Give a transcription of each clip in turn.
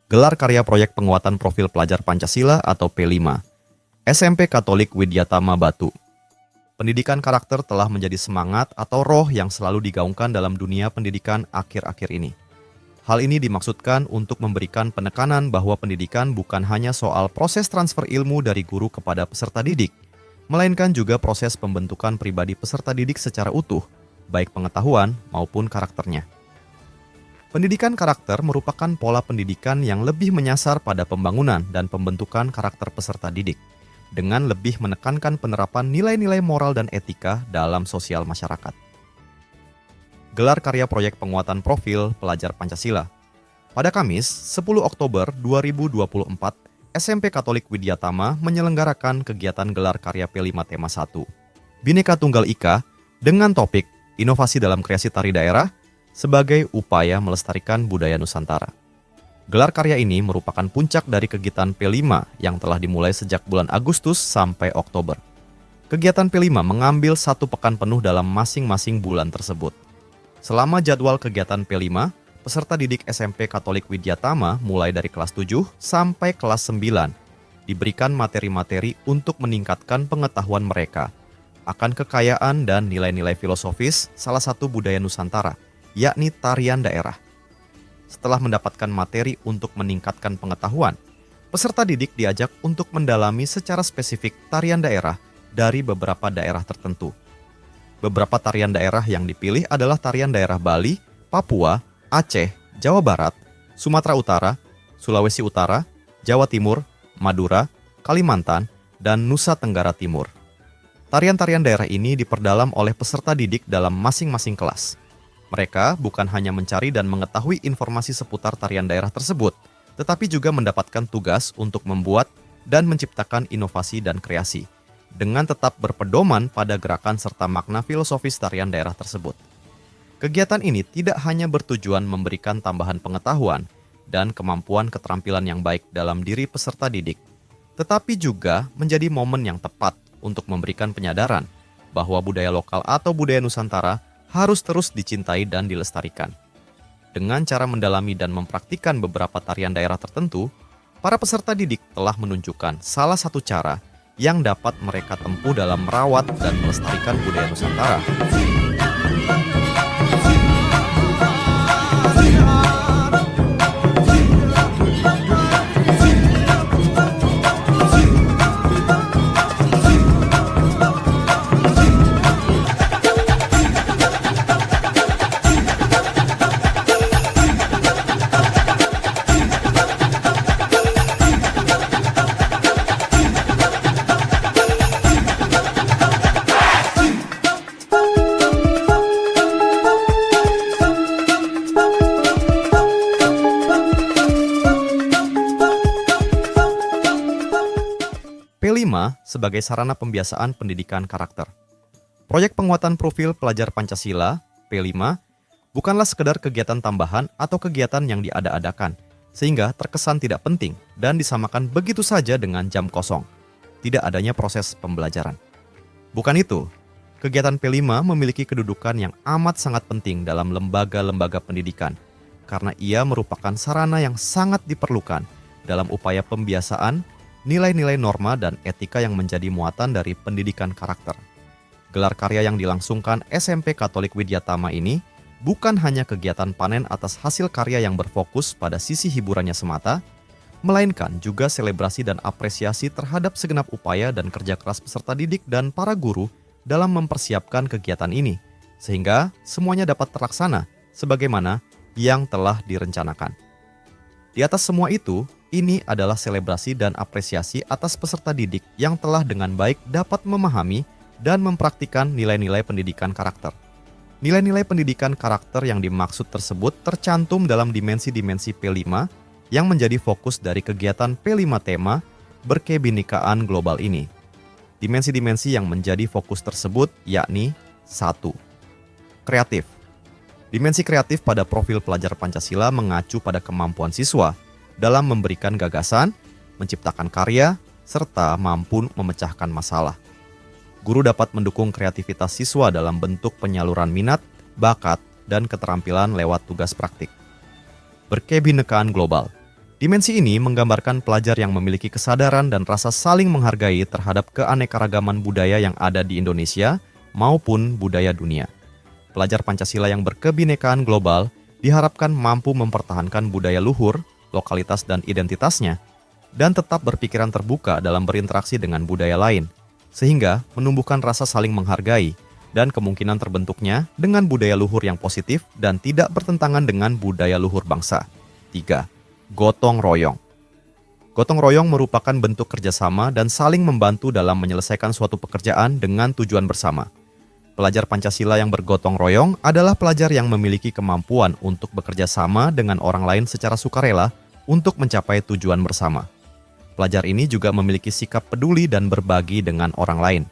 Gelar karya proyek penguatan profil pelajar Pancasila atau P5, SMP Katolik Widyatama Batu. Pendidikan karakter telah menjadi semangat atau roh yang selalu digaungkan dalam dunia pendidikan akhir-akhir ini. Hal ini dimaksudkan untuk memberikan penekanan bahwa pendidikan bukan hanya soal proses transfer ilmu dari guru kepada peserta didik, melainkan juga proses pembentukan pribadi peserta didik secara utuh, baik pengetahuan maupun karakternya. Pendidikan karakter merupakan pola pendidikan yang lebih menyasar pada pembangunan dan pembentukan karakter peserta didik, dengan lebih menekankan penerapan nilai-nilai moral dan etika dalam sosial masyarakat. Gelar karya proyek penguatan profil pelajar Pancasila. Pada Kamis, 10 Oktober 2024, SMP Katolik Widyatama menyelenggarakan kegiatan gelar karya P5 tema 1, Bhinneka Tunggal Ika, dengan topik Inovasi dalam Kreasi Tari Daerah sebagai upaya melestarikan budaya Nusantara. Gelar karya ini merupakan puncak dari kegiatan P5 yang telah dimulai sejak bulan Agustus sampai Oktober. Kegiatan P5 mengambil 1 pekan penuh dalam masing-masing bulan tersebut. Selama jadwal kegiatan P5, peserta didik SMP Katolik Widyatama mulai dari kelas 7 sampai kelas 9 diberikan materi-materi untuk meningkatkan pengetahuan mereka akan kekayaan dan nilai-nilai filosofis salah satu budaya Nusantara, yakni tarian daerah. Setelah mendapatkan materi untuk meningkatkan pengetahuan, peserta didik diajak untuk mendalami secara spesifik tarian daerah dari beberapa daerah tertentu. Beberapa tarian daerah yang dipilih adalah tarian daerah Bali, Papua, Aceh, Jawa Barat, Sumatera Utara, Sulawesi Utara, Jawa Timur, Madura, Kalimantan, dan Nusa Tenggara Timur. Tarian-tarian daerah ini diperdalam oleh peserta didik dalam masing-masing kelas. Mereka bukan hanya mencari dan mengetahui informasi seputar tarian daerah tersebut, tetapi juga mendapatkan tugas untuk membuat dan menciptakan inovasi dan kreasi, dengan tetap berpedoman pada gerakan serta makna filosofis tarian daerah tersebut. Kegiatan ini tidak hanya bertujuan memberikan tambahan pengetahuan dan kemampuan keterampilan yang baik dalam diri peserta didik, tetapi juga menjadi momen yang tepat untuk memberikan penyadaran bahwa budaya lokal atau budaya Nusantara harus terus dicintai dan dilestarikan. Dengan cara mendalami dan mempraktikkan beberapa tarian daerah tertentu, para peserta didik telah menunjukkan salah satu cara yang dapat mereka tempuh dalam merawat dan melestarikan budaya Nusantara. P5 sebagai sarana pembiasaan pendidikan karakter. Proyek penguatan profil pelajar Pancasila, P5, bukanlah sekedar kegiatan tambahan atau kegiatan yang diada-adakan, sehingga terkesan tidak penting dan disamakan begitu saja dengan jam kosong, tidak adanya proses pembelajaran. Bukan itu, kegiatan P5 memiliki kedudukan yang amat sangat penting dalam lembaga-lembaga pendidikan, karena ia merupakan sarana yang sangat diperlukan dalam upaya pembiasaan nilai-nilai norma dan etika yang menjadi muatan dari pendidikan karakter. Gelar karya yang dilangsungkan SMP Katolik Widyatama ini bukan hanya kegiatan panen atas hasil karya yang berfokus pada sisi hiburannya semata, melainkan juga selebrasi dan apresiasi terhadap segenap upaya dan kerja keras peserta didik dan para guru dalam mempersiapkan kegiatan ini, sehingga semuanya dapat terlaksana sebagaimana yang telah direncanakan. Di atas semua itu, ini adalah selebrasi dan apresiasi atas peserta didik yang telah dengan baik dapat memahami dan mempraktikkan nilai-nilai pendidikan karakter. Nilai-nilai pendidikan karakter yang dimaksud tersebut tercantum dalam dimensi-dimensi P5 yang menjadi fokus dari kegiatan P5 tema berkebinekaan global ini. Dimensi-dimensi yang menjadi fokus tersebut yakni 1. Kreatif. Dimensi kreatif pada profil pelajar Pancasila mengacu pada kemampuan siswa dalam memberikan gagasan, menciptakan karya, serta mampu memecahkan masalah. Guru dapat mendukung kreativitas siswa dalam bentuk penyaluran minat, bakat, dan keterampilan lewat tugas praktik. Berkebinekaan global. Dimensi ini menggambarkan pelajar yang memiliki kesadaran dan rasa saling menghargai terhadap keanekaragaman budaya yang ada di Indonesia maupun budaya dunia. Pelajar Pancasila yang berkebinekaan global diharapkan mampu mempertahankan budaya luhur, lokalitas dan identitasnya, dan tetap berpikiran terbuka dalam berinteraksi dengan budaya lain, sehingga menumbuhkan rasa saling menghargai dan kemungkinan terbentuknya dengan budaya luhur yang positif dan tidak bertentangan dengan budaya luhur bangsa. 3. Gotong royong. Gotong royong merupakan bentuk kerjasama dan saling membantu dalam menyelesaikan suatu pekerjaan dengan tujuan bersama. Pelajar Pancasila yang bergotong royong adalah pelajar yang memiliki kemampuan untuk bekerja sama dengan orang lain secara sukarela untuk mencapai tujuan bersama. Pelajar ini juga memiliki sikap peduli dan berbagi dengan orang lain.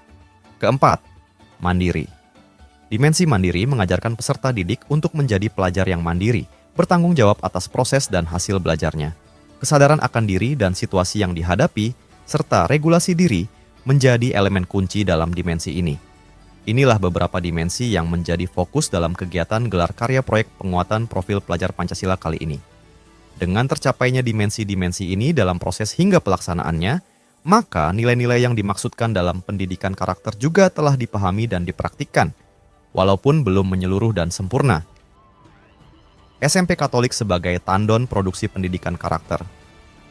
Keempat, mandiri. Dimensi mandiri mengajarkan peserta didik untuk menjadi pelajar yang mandiri, bertanggung jawab atas proses dan hasil belajarnya. Kesadaran akan diri dan situasi yang dihadapi, serta regulasi diri menjadi elemen kunci dalam dimensi ini. Inilah beberapa dimensi yang menjadi fokus dalam kegiatan gelar karya proyek penguatan profil pelajar Pancasila kali ini. Dengan tercapainya dimensi-dimensi ini dalam proses hingga pelaksanaannya, maka nilai-nilai yang dimaksudkan dalam pendidikan karakter juga telah dipahami dan dipraktikkan, walaupun belum menyeluruh dan sempurna. SMP Katolik sebagai tandon produksi pendidikan karakter.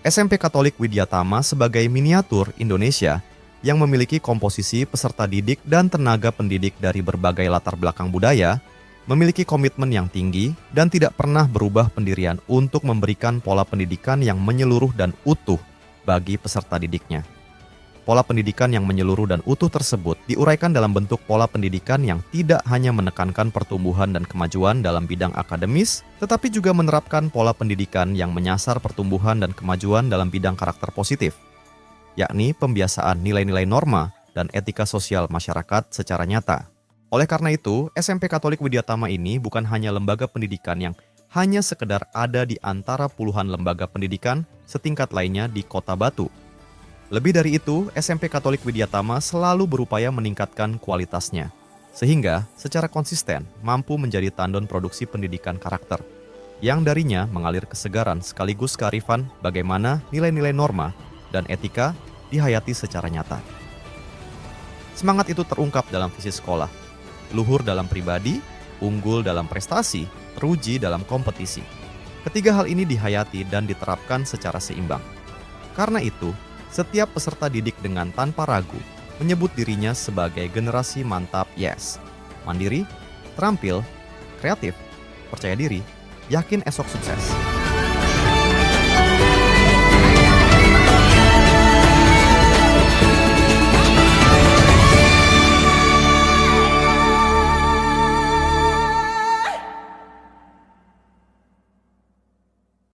SMP Katolik Widyatama sebagai miniatur Indonesia yang memiliki komposisi peserta didik dan tenaga pendidik dari berbagai latar belakang budaya, memiliki komitmen yang tinggi dan tidak pernah berubah pendirian untuk memberikan pola pendidikan yang menyeluruh dan utuh bagi peserta didiknya. Pola pendidikan yang menyeluruh dan utuh tersebut diuraikan dalam bentuk pola pendidikan yang tidak hanya menekankan pertumbuhan dan kemajuan dalam bidang akademis, tetapi juga menerapkan pola pendidikan yang menyasar pertumbuhan dan kemajuan dalam bidang karakter positif, yakni pembiasaan nilai-nilai norma dan etika sosial masyarakat secara nyata. Oleh karena itu, SMP Katolik Widyatama ini bukan hanya lembaga pendidikan yang hanya sekedar ada di antara puluhan lembaga pendidikan setingkat lainnya di Kota Batu. Lebih dari itu, SMP Katolik Widyatama selalu berupaya meningkatkan kualitasnya, sehingga secara konsisten mampu menjadi tandon produksi pendidikan karakter, yang darinya mengalir kesegaran sekaligus kearifan bagaimana nilai-nilai norma dan etika dihayati secara nyata. Semangat itu terungkap dalam visi sekolah. Luhur dalam pribadi, unggul dalam prestasi, teruji dalam kompetisi. Ketiga hal ini dihayati dan diterapkan secara seimbang. Karena itu, setiap peserta didik dengan tanpa ragu menyebut dirinya sebagai generasi mantap YES. Mandiri, terampil, kreatif, percaya diri, yakin esok sukses.